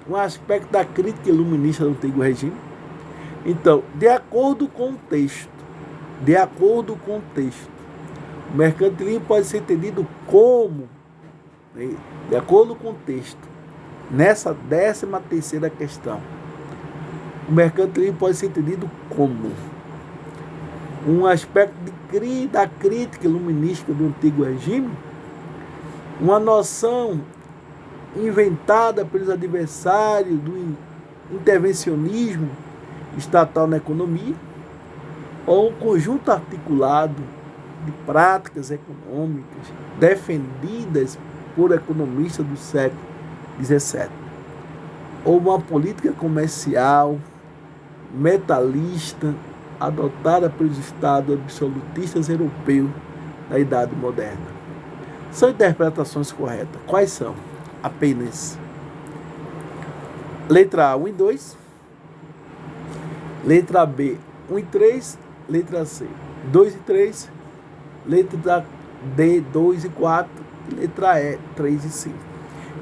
um aspecto da crítica iluminista do antigo regime. Então, de acordo com o texto, o mercantilismo pode ser entendido como, né, de acordo com o texto, nessa 13ª questão, o mercantilismo pode ser entendido como um aspecto da crítica iluminística do antigo regime, uma noção inventada pelos adversários do intervencionismo estatal na economia, ou um conjunto articulado de práticas econômicas defendidas por economistas do século XVII, ou uma política comercial metalista adotada pelos estados absolutistas europeus da Idade Moderna. São interpretações corretas. Quais são? Apenas letra A, 1 e 2, letra B, 1 e 3, letra C, 2 e 3, letra D, 2 e 4, letra E, 3 e 5.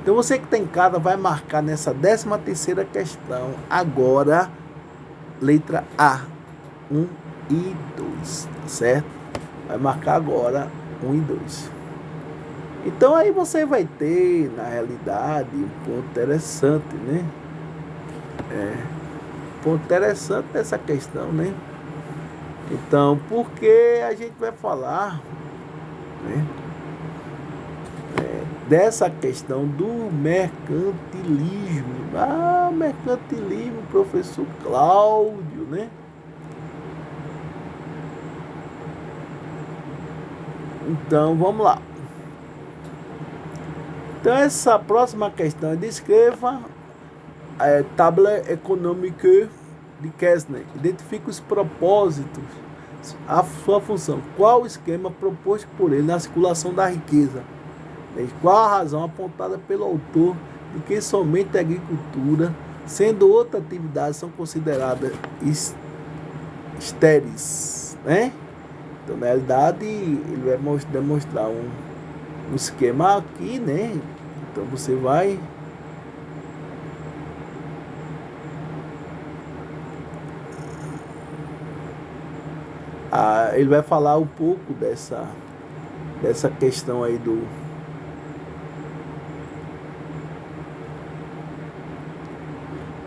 Então você que está em casa vai marcar nessa 13ª questão agora letra A, 1 e 2, tá certo? Vai marcar agora 1 e 2. Então aí você vai ter, na realidade, um ponto interessante, né? Ponto interessante dessa questão, né? Então, porque a gente vai falar, né, dessa questão do mercantilismo. Mercantilismo, professor Cláudio, né? Então, vamos lá. Então, essa próxima questão é descreva a tabela econômica de Kessner. Identifique os propósitos, a sua função. Qual o esquema proposto por ele na circulação da riqueza? Qual a razão apontada pelo autor de que somente a agricultura, sendo outra atividade, são consideradas estéreis, né? Então, na realidade, ele vai demonstrar um esquema aqui, né? Então, você vai ele vai falar um pouco dessa questão aí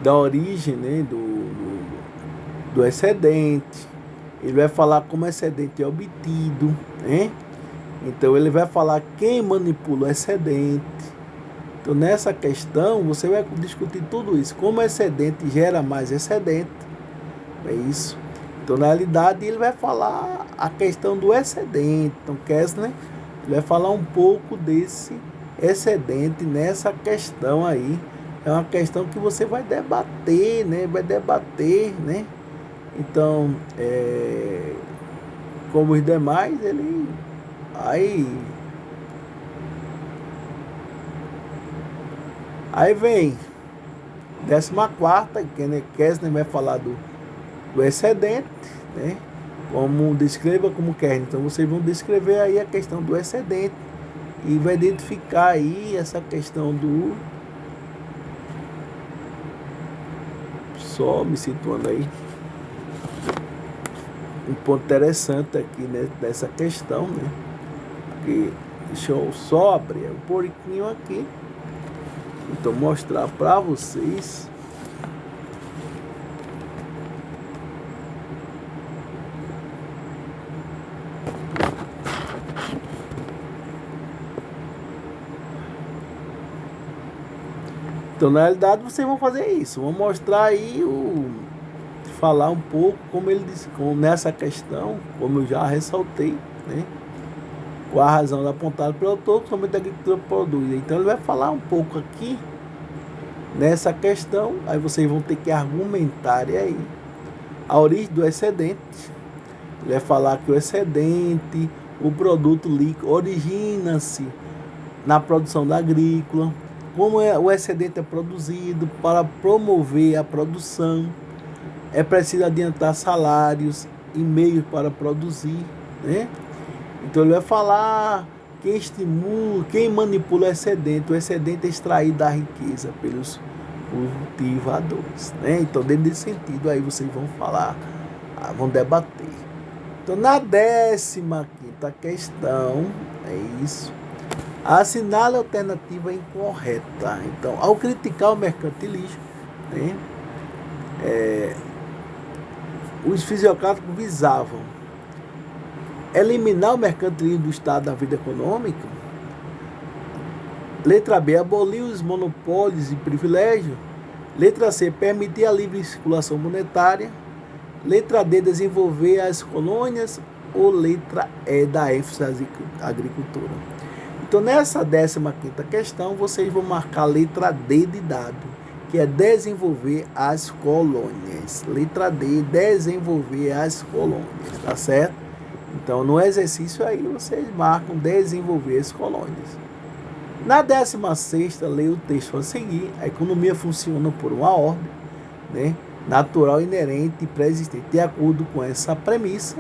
da origem, né, do excedente. Ele vai falar como o excedente é obtido, né? Então ele vai falar quem manipula o excedente. Então nessa questão você vai discutir tudo isso, como o excedente gera mais excedente, é isso. Então na realidade ele vai falar a questão do excedente. Então Kessler vai falar um pouco desse excedente nessa questão aí. É uma questão que você vai debater, né? Então, como os demais, ele aí vem 14ª, que Kessler vai falar do excedente, né? Como descreva como quer. Então vocês vão descrever aí a questão do excedente e vai identificar aí essa questão do... Só me situando aí um ponto interessante aqui, né, dessa questão, né? Porque deixa eu só abrir um pouquinho aqui, então mostrar para vocês. Então, na realidade, vocês vão fazer isso. Vão mostrar aí falar um pouco como ele disse, como nessa questão, como eu já ressaltei, né? Com a razão apontada pelo autor, somente a agricultura produz. Então, ele vai falar um pouco aqui nessa questão. Aí vocês vão ter que argumentar aí a origem do excedente. Ele vai falar que o excedente, o produto líquido, origina-se na produção da agrícola. Como o excedente é produzido, para promover a produção, é preciso adiantar salários e meios para produzir, né? Então ele vai falar quem estimula, quem manipula o excedente é extraído da riqueza pelos cultivadores, né? Então, dentro desse sentido, aí vocês vão falar, vão debater. Então, na 15ª questão, é isso. Assinale a alternativa incorreta. Então, ao criticar o mercantilismo, né, os fisiocráticos visavam eliminar o mercantilismo do Estado da vida econômica. Letra B, abolir os monopólios e privilégios. Letra C, permitir a livre circulação monetária. Letra D, desenvolver as colônias. Ou letra E, dar ênfase à agricultura. Então, nessa 15ª questão, vocês vão marcar a letra D de dado, que é desenvolver as colônias. Letra D, desenvolver as colônias, tá certo? Então, no exercício aí, vocês marcam desenvolver as colônias. Na 16ª, leia o texto a seguir. A economia funciona por uma ordem, né, natural, inerente e pré-existente. De acordo com essa premissa,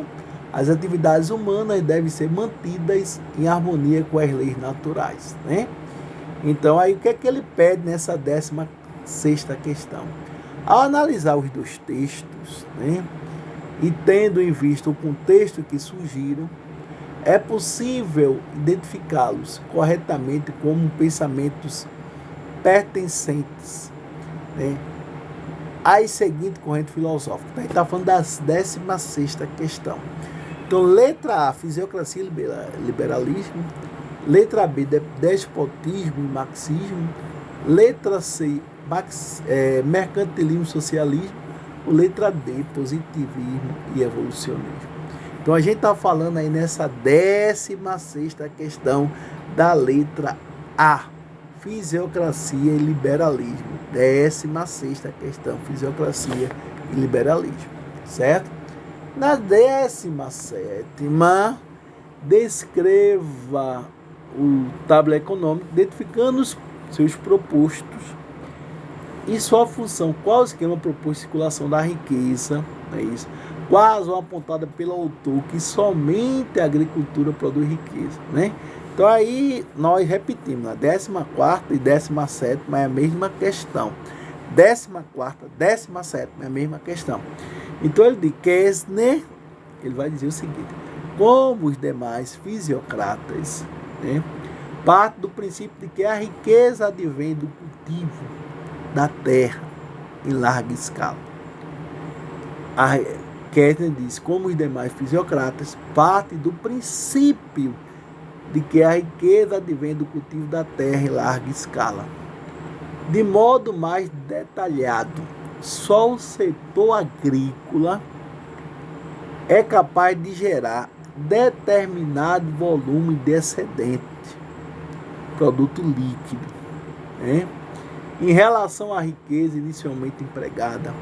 as atividades humanas devem ser mantidas em harmonia com as leis naturais, né? Então, aí o que é que ele pede nessa 16ª questão? Ao analisar os dois textos, né, e tendo em vista o contexto que surgiram, é possível identificá-los corretamente como pensamentos pertencentes, né, às seguintes correntes filosóficas. A gente está falando da 16ª questão. Então, letra A, fisiocracia e liberalismo. Letra B, despotismo e marxismo. Letra C, mercantilismo e socialismo. Letra D, positivismo e evolucionismo. Então, a gente está falando aí nessa 16ª questão da letra A, fisiocracia e liberalismo. 16ª questão, fisiocracia e liberalismo, certo? Na 17ª, descreva o tabuleiro econômico, identificando os seus propostos e sua função. Qual o esquema proposto de circulação da riqueza? É isso. Qual a razão apontada pelo autor que somente a agricultura produz riqueza, né? Então aí nós repetimos, na 14ª e 17ª é a mesma questão. 14ª, 17ª é a mesma questão. Então ele diz, Kessner, ele vai dizer o seguinte: como os demais fisiocratas, né, parte do princípio de que a riqueza advém do cultivo da terra em larga escala. Kessner diz, como os demais fisiocratas, parte do princípio de que a riqueza advém do cultivo da terra em larga escala. De modo mais detalhado, só o setor agrícola é capaz de gerar determinado volume de excedente, produto líquido, né, em relação à riqueza inicialmente empregada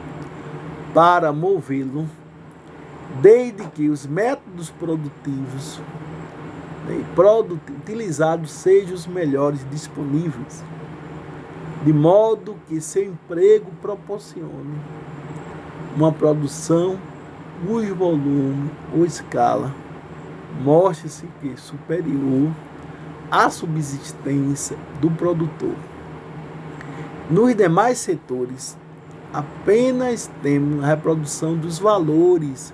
para movê-lo, desde que os métodos produtivos, né, utilizados sejam os melhores disponíveis, de modo que seu emprego proporcione uma produção cujo volume ou escala mostre-se que superior à subsistência do produtor. Nos demais setores, apenas temos a reprodução dos valores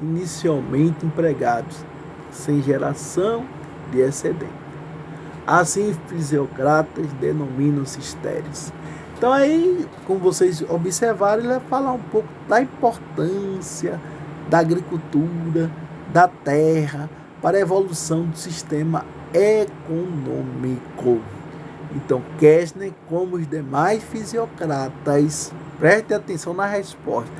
inicialmente empregados, sem geração de excedente. Assim, fisiocratas denominam-se estéreis. Então aí, como vocês observaram, ele vai falar um pouco da importância da agricultura, da terra, para a evolução do sistema econômico. Então, Kessner, como os demais fisiocratas, preste atenção na resposta.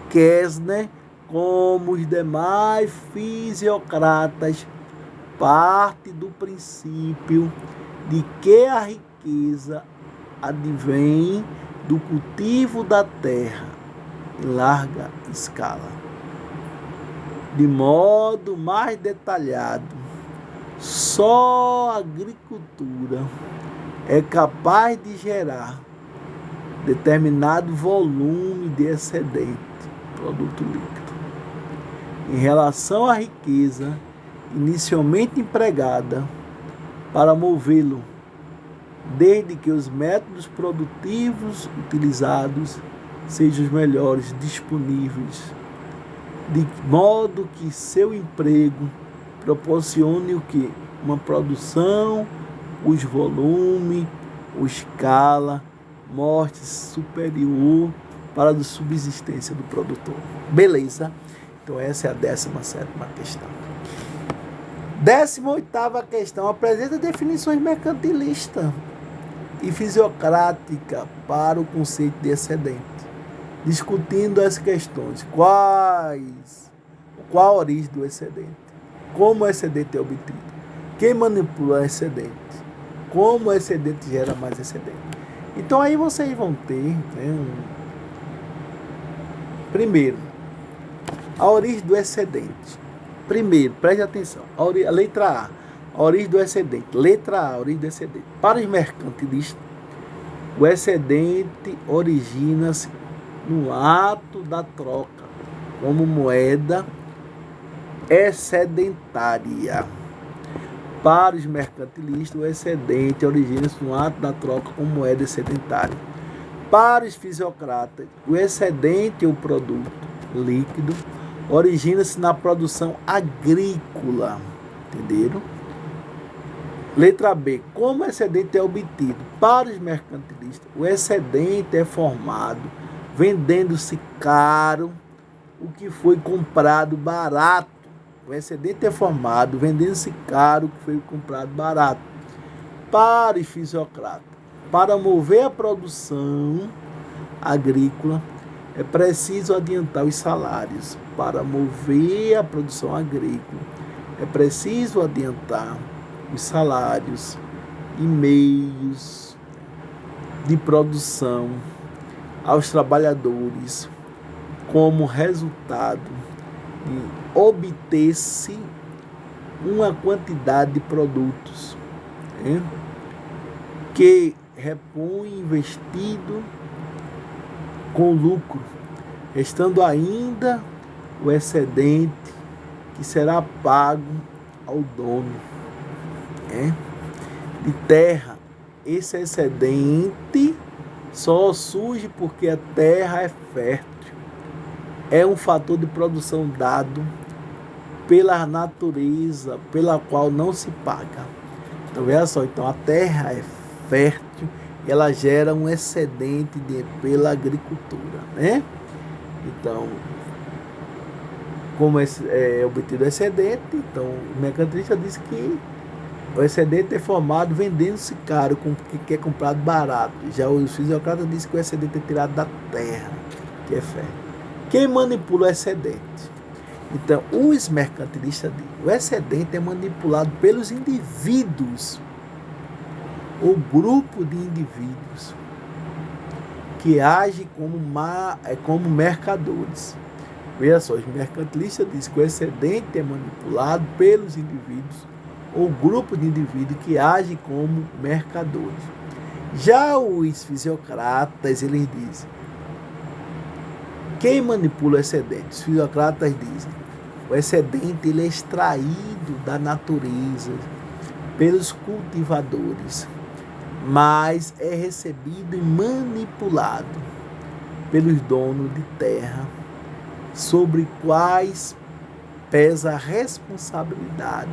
Kessner, como os demais fisiocratas, parte do princípio de que a riqueza advém do cultivo da terra em larga escala. De modo mais detalhado, só a agricultura é capaz de gerar determinado volume de excedente, produto líquido, em relação à riqueza inicialmente empregada para movê-lo, desde que os métodos produtivos utilizados sejam os melhores disponíveis, de modo que seu emprego proporcione o que? Uma produção, cujo volume, ou escala, morte superior para a subsistência do produtor. Beleza? Então essa é a 17ª questão. 18ª questão. Apresenta definições mercantilistas e fisiocrática para o conceito de excedente, discutindo as questões: qual a origem do excedente, como o excedente é obtido, quem manipula o excedente, como o excedente gera mais excedente. Então aí vocês vão ter, primeiro, a origem do excedente. Primeiro, preste atenção, a letra A origem do excedente. Letra A, origem do excedente. Para os mercantilistas, o excedente origina-se no ato da troca, como moeda excedentária. Para os mercantilistas, o excedente origina-se no ato da troca como moeda excedentária. Para os fisiocratas, o excedente, o produto líquido, origina-se na produção agrícola. Entenderam? Letra B. Como o excedente é obtido? Para os mercantilistas, o excedente é formado vendendo-se caro o que foi comprado barato. O excedente é formado vendendo-se caro o que foi comprado barato. Para os fisiocratas, para mover a produção agrícola, é preciso adiantar os salários. Para mover a produção agrícola, é preciso adiantar os salários e meios de produção aos trabalhadores, como resultado de obter-se uma quantidade de produtos que repõe investido com lucro, restando ainda o excedente que será pago ao dono de terra. Esse excedente só surge porque a terra é fértil. É um fator de produção dado pela natureza, pela qual não se paga. Então, veja só, então a terra é fértil e ela gera um excedente pela agricultura, Então, como é obtido excedente, então o mercantilista diz que o excedente é formado vendendo-se caro com o que é comprado barato. Já os fisiocratas dizem que o excedente é tirado da terra, que é fértil. Quem manipula o excedente? Então, os mercantilistas dizem que o excedente é manipulado pelos indivíduos, ou grupo de indivíduos, que agem como mercadores. Veja só, os mercantilistas dizem que o excedente é manipulado pelos indivíduos, ou grupo de indivíduos que agem como mercadores. Já os fisiocratas, eles dizem: quem manipula o excedente? Os fisiocratas dizem: o excedente ele é extraído da natureza pelos cultivadores, mas é recebido e manipulado pelos donos de terra, sobre quais pesa a responsabilidade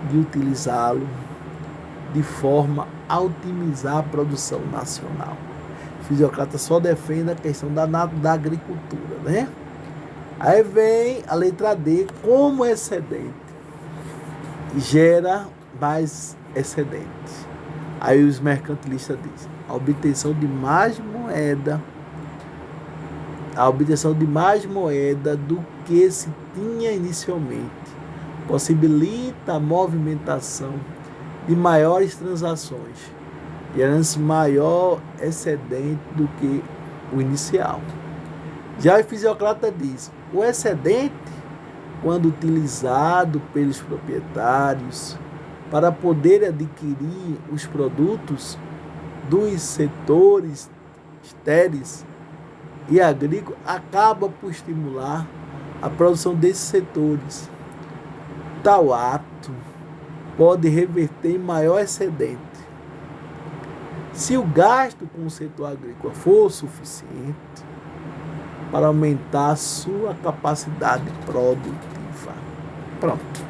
de utilizá-lo de forma a otimizar a produção nacional. O fisiocrata só defende a questão da agricultura, Aí vem a letra D, como excedente gera mais excedente. Aí os mercantilistas dizem: a obtenção de mais moeda do que se tinha inicialmente possibilita a movimentação de maiores transações, gerando-se maior excedente do que o inicial. Já o fisiocrata diz: o excedente, quando utilizado pelos proprietários para poder adquirir os produtos dos setores estéreis e agrícolas, acaba por estimular a produção desses setores. Tal ato pode reverter em maior excedente, se o gasto com o setor agrícola for suficiente para aumentar a sua capacidade produtiva. Pronto.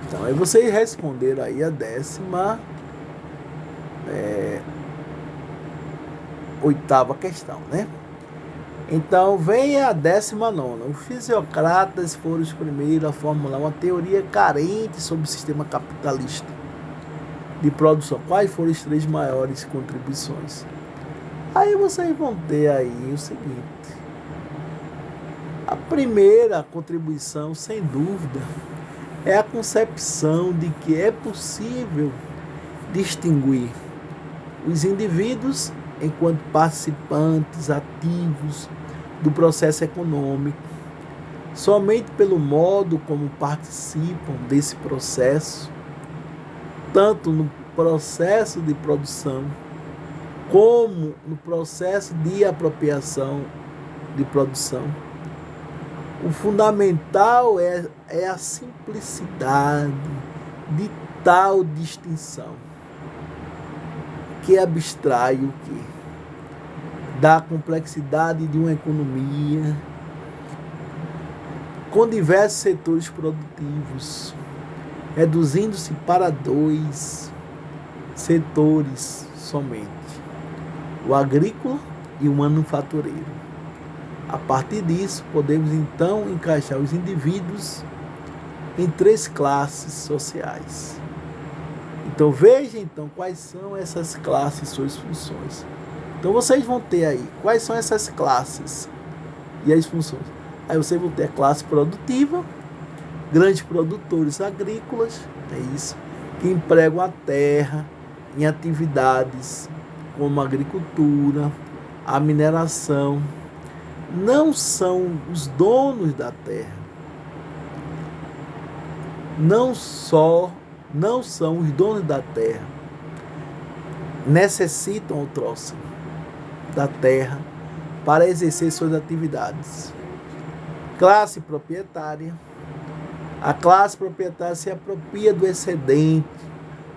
Então, aí vocês responderam aí a 18ª questão, né? Então, vem a 19ª. Os fisiocratas foram os primeiros a formular uma teoria carente sobre o sistema capitalista de produção. Quais foram as 3 maiores contribuições? Aí vocês vão ter aí o seguinte. A primeira contribuição, sem dúvida, é a concepção de que é possível distinguir os indivíduos enquanto participantes ativos do processo econômico somente pelo modo como participam desse processo, tanto no processo de produção como no processo de apropriação de produção. O fundamental é a simplicidade de tal distinção, que abstrai o quê? Da complexidade de uma economia com diversos setores produtivos, reduzindo-se para 2 setores somente, o agrícola e o manufatureiro. A partir disso, podemos então encaixar os indivíduos em 3 classes sociais. Então veja então quais são essas classes e suas funções. Então vocês vão ter aí quais são essas classes e as funções. Aí vocês vão ter a classe produtiva, grandes produtores agrícolas, é isso, que empregam a terra em atividades como a agricultura, a mineração. Não são os donos da terra, não são os donos da terra, necessitam outrora da terra para exercer suas atividades. Classe proprietária. A classe proprietária se apropria do excedente,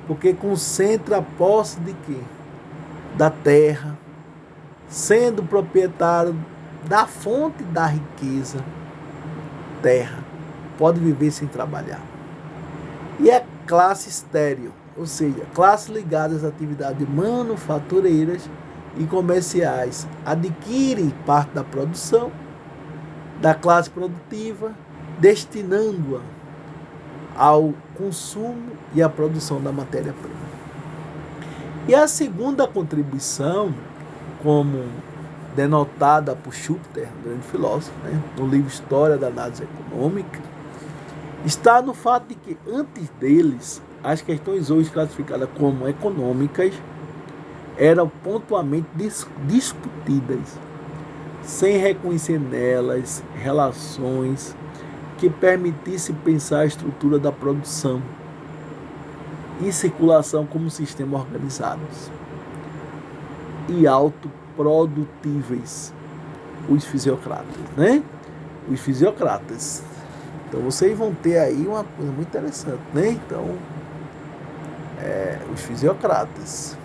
porque concentra a posse de quê? Da terra, sendo proprietário da fonte da riqueza, terra, pode viver sem trabalhar. E a classe estéril, ou seja, classe ligada às atividades manufatureiras e comerciais, adquire parte da produção da classe produtiva, destinando-a ao consumo e à produção da matéria-prima. E a segunda contribuição, como denotada por Schumpeter, um grande filósofo, no livro História da Análise Econômica, está no fato de que, antes deles, as questões hoje classificadas como econômicas eram pontualmente discutidas, sem reconhecer nelas relações que permitissem pensar a estrutura da produção e circulação como sistema organizados e autoprodutíveis, os fisiocratas, né? Os fisiocratas. Então vocês vão ter aí uma coisa muito interessante, né? Então, os fisiocratas.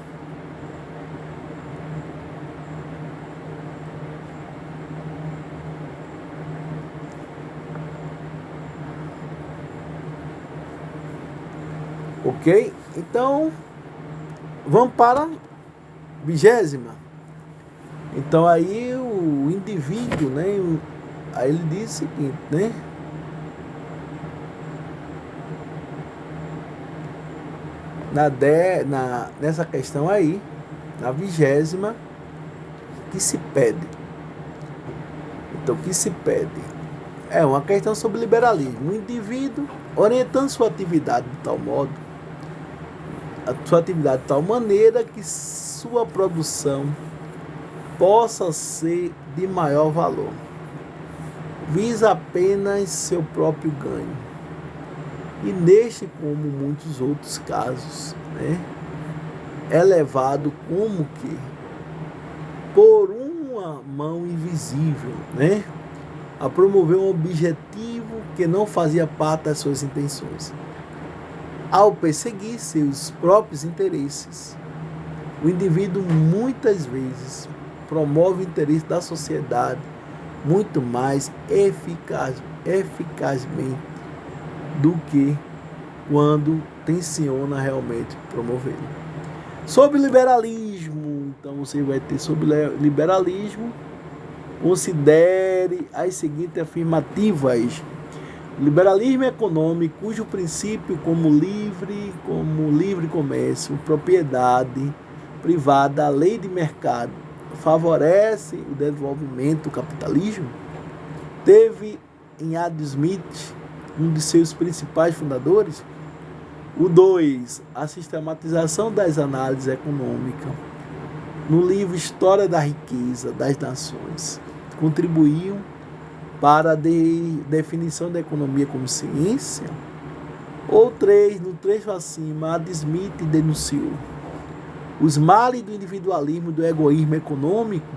Ok? Então, vamos para a 20ª. Então, aí o indivíduo, né? Aí ele diz o seguinte, né? Nessa questão aí, na 20ª, que se pede. Então, o que se pede? É uma questão sobre liberalismo. O indivíduo orientando sua atividade de tal modo, de tal maneira que sua produção possa ser de maior valor, visa apenas seu próprio ganho. E neste, como muitos outros casos, né, é levado como que por uma mão invisível, né, a promover um objetivo que não fazia parte das suas intenções. Ao perseguir seus próprios interesses, o indivíduo muitas vezes promove o interesse da sociedade muito mais eficazmente do que quando tenciona realmente promovê-lo. Sobre liberalismo, então você vai ter sobre liberalismo, considere as seguintes afirmativas. Liberalismo econômico, cujo princípio como livre comércio, propriedade privada, a lei de mercado, favorece o desenvolvimento do capitalismo, teve em Adam Smith, um de seus principais fundadores. O 2, a sistematização das análises econômicas, no livro História da Riqueza das Nações, contribuiu para a definição da economia como ciência. Ou 3, no trecho acima, Adam Smith denunciou os males do individualismo e do egoísmo econômico.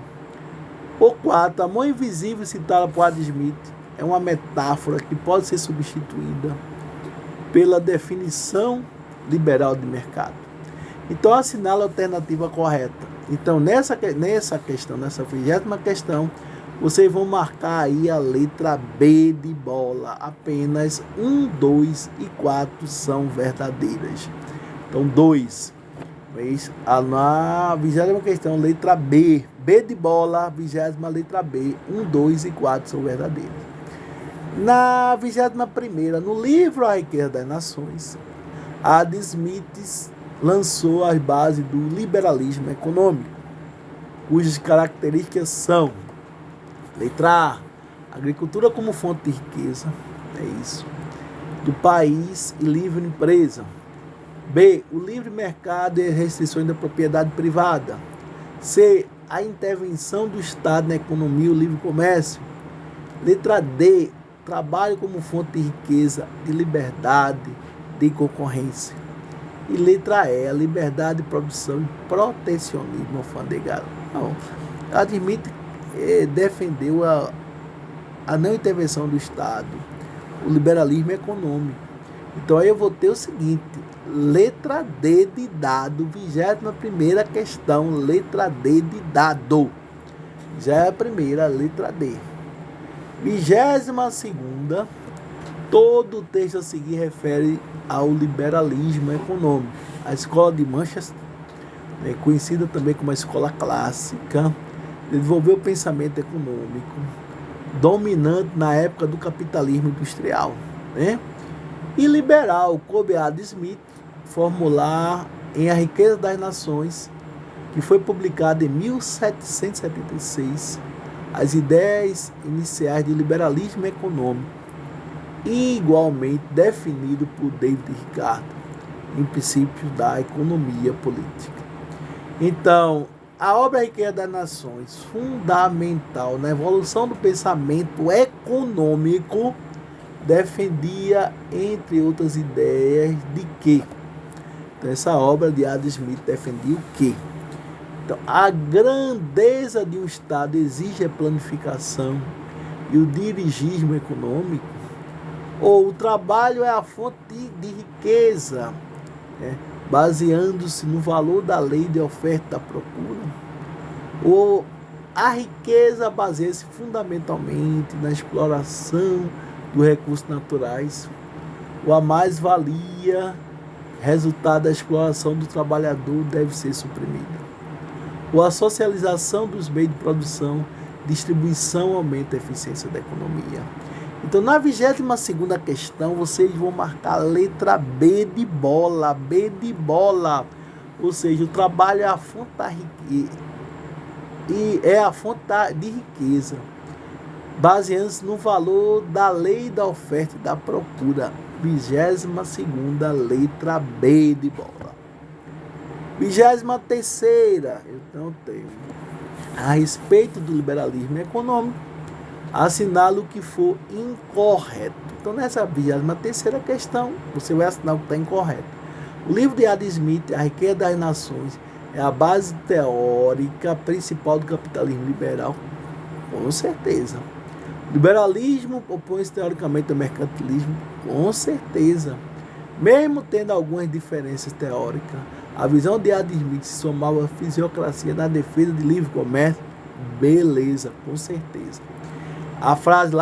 Ou 4, a mão invisível citada por Adam Smith é uma metáfora que pode ser substituída pela definição liberal de mercado. Então, assinala a alternativa correta. Então, nessa questão, nessa 20ª questão, vocês vão marcar aí a letra B de bola. Apenas 1, 2 e 4 são verdadeiras. Então, 2. Na 20ª questão, letra B. B de bola, 20ª letra B. 1, 2 e 4 são verdadeiras. Na 21ª, no livro A Riqueza das Nações, Adam Smith lançou as bases do liberalismo econômico, cujas características são: letra A, agricultura como fonte de riqueza, é isso, do país e livre empresa. B, o livre mercado e restrições da propriedade privada. C, a intervenção do Estado na economia e o livre comércio. Letra D, trabalho como fonte de riqueza, de liberdade, de concorrência. E letra E, a liberdade de produção e protecionismo alfandegário. Não, Smith defendeu a não intervenção do Estado, o liberalismo econômico. Então aí eu vou ter o seguinte, letra D de dado, 21ª questão, letra D de dado. Já é a primeira, letra D. 22ª, todo o texto a seguir refere ao liberalismo econômico. A escola de Manchester, conhecida também como a escola clássica, desenvolveu o pensamento econômico dominante na época do capitalismo industrial, E liberal, coube a Adam Smith formular em A Riqueza das Nações, que foi publicada em 1776, as ideias iniciais de liberalismo econômico, igualmente definido por David Ricardo, em princípios da economia política. Então, a obra A Riqueza das Nações, fundamental na evolução do pensamento econômico, defendia, entre outras ideias, de que? Então, essa obra de Adam Smith defendia o quê? Então, a grandeza de um Estado exige a planificação e o dirigismo econômico, ou o trabalho é a fonte de riqueza, baseando-se no valor da lei de oferta e da procura, ou a riqueza baseia-se fundamentalmente na exploração dos recursos naturais, ou a mais-valia, resultado da exploração do trabalhador, deve ser suprimida, ou a socialização dos meios de produção, distribuição, aumenta a eficiência da economia. Então, na 22ª questão, vocês vão marcar a letra B de bola, ou seja, o trabalho é a fonte da riqueza, e é a fonte de riqueza, baseando-se no valor da lei da oferta e da procura. 22ª, letra B de bola. 23ª, então tenho, a respeito do liberalismo econômico, assinala o que for incorreto. Então, nessa 23ª questão, você vai assinar o que está incorreto. O livro de Adam Smith, A Riqueza das Nações, é a base teórica principal do capitalismo liberal? Com certeza. O liberalismo opõe-se teoricamente ao mercantilismo? Com certeza. Mesmo tendo algumas diferenças teóricas, a visão de Adam Smith se somava à fisiocracia na defesa de livre comércio. Beleza, com certeza. A frase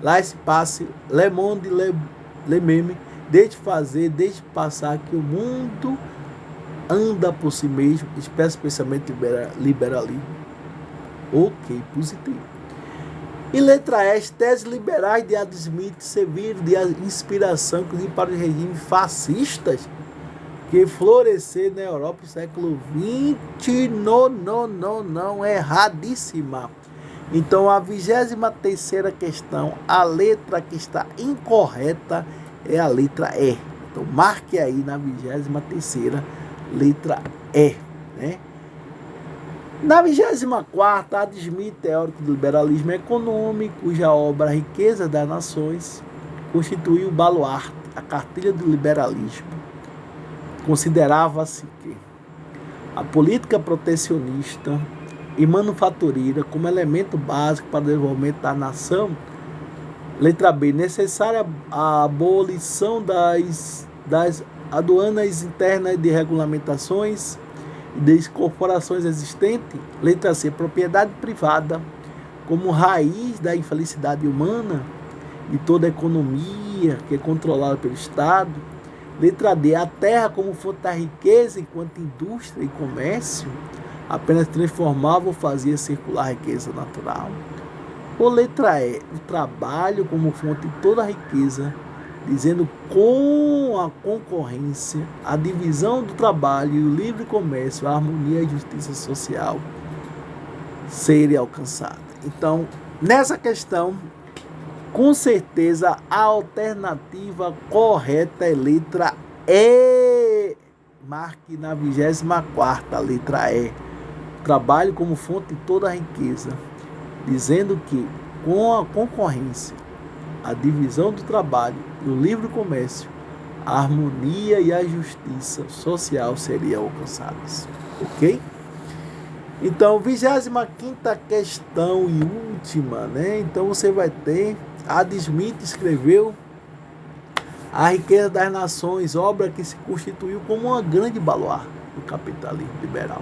laissez-passer, le monde, le même, deixe fazer, deixe passar, que o mundo anda por si mesmo, especialmente liberalismo. Ok, positivo. E letra S, teses liberais de Adam Smith serviram de inspiração, inclusive, para os regimes fascistas que floresceram na Europa no século XX. Não, erradíssima. Então, a 23ª questão, a letra que está incorreta é a letra E. Então, marque aí na 23ª, letra E, né? Na 24ª, Adam Smith, teórico do liberalismo econômico, cuja obra A Riqueza das Nações constituiu o baluarte, a cartilha do liberalismo. Considerava-se que a política protecionista e manufatureira como elemento básico para o desenvolvimento da nação. Letra B, necessária a abolição das aduanas internas de regulamentações e das corporações existentes. Letra C, propriedade privada como raiz da infelicidade humana e toda a economia que é controlada pelo Estado. Letra D, a terra como fonte da riqueza enquanto indústria e comércio apenas transformava ou fazia circular a riqueza natural. Ou letra E, o trabalho como fonte de toda a riqueza, dizendo com a concorrência, a divisão do trabalho e o livre comércio, a harmonia e a justiça social serem alcançadas. Então, nessa questão, com certeza, a alternativa correta é letra E. Marque na 24ª, letra E. Trabalho como fonte de toda a riqueza, dizendo que com a concorrência, a divisão do trabalho e o livre comércio, a harmonia e a justiça social seriam alcançadas. Ok? Então, 25ª questão e última, né? Então, você vai ter, Adam Smith escreveu A Riqueza das Nações, obra que se constituiu como uma grande baluarte do capitalismo liberal.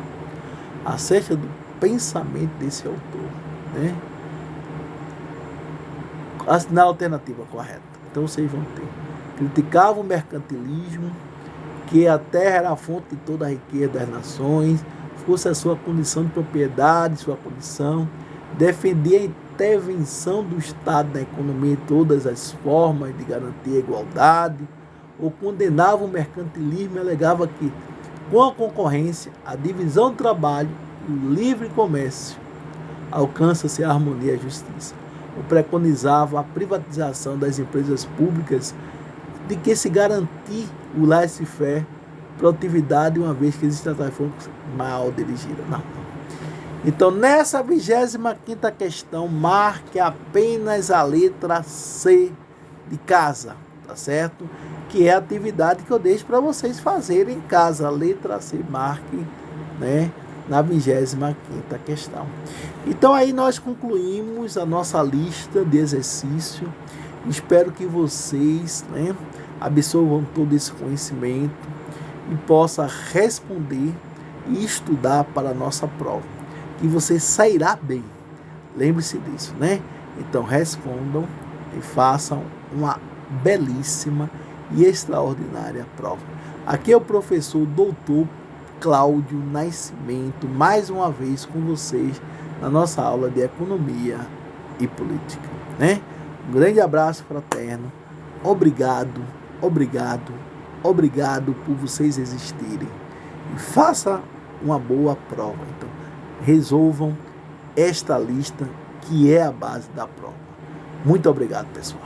Acerca do pensamento desse autor, né? Na alternativa correta. Então vocês vão ter. Criticava o mercantilismo, que a terra era a fonte de toda a riqueza das nações, fosse a sua condição de propriedade, sua condição. Defendia a intervenção do Estado na economia em todas as formas de garantir a igualdade, ou condenava o mercantilismo e alegava que, com a concorrência, a divisão do trabalho e o livre comércio, alcança-se a harmonia e a justiça. Ou preconizava a privatização das empresas públicas, de que se garantir o laissez-faire, produtividade, uma vez que existem tarefas mal dirigidas. Não. Então, nessa 25ª questão, marque apenas a letra C de casa, tá certo? Que é a atividade que eu deixo para vocês fazerem em casa. A letra C, marque, né, na 25ª questão. Então, aí nós concluímos a nossa lista de exercício. Espero que vocês, né, absorvam todo esse conhecimento e possam responder e estudar para a nossa prova. Que você sairá bem. Lembre-se disso, né? Então, respondam e façam uma belíssima e extraordinária prova. Aqui é o professor Dr. Cláudio Nascimento, mais uma vez com vocês na nossa aula de Economia e Política, né? Um grande abraço fraterno. Obrigado por vocês existirem. E faça uma boa prova. Então, resolvam esta lista que é a base da prova. Muito obrigado, pessoal.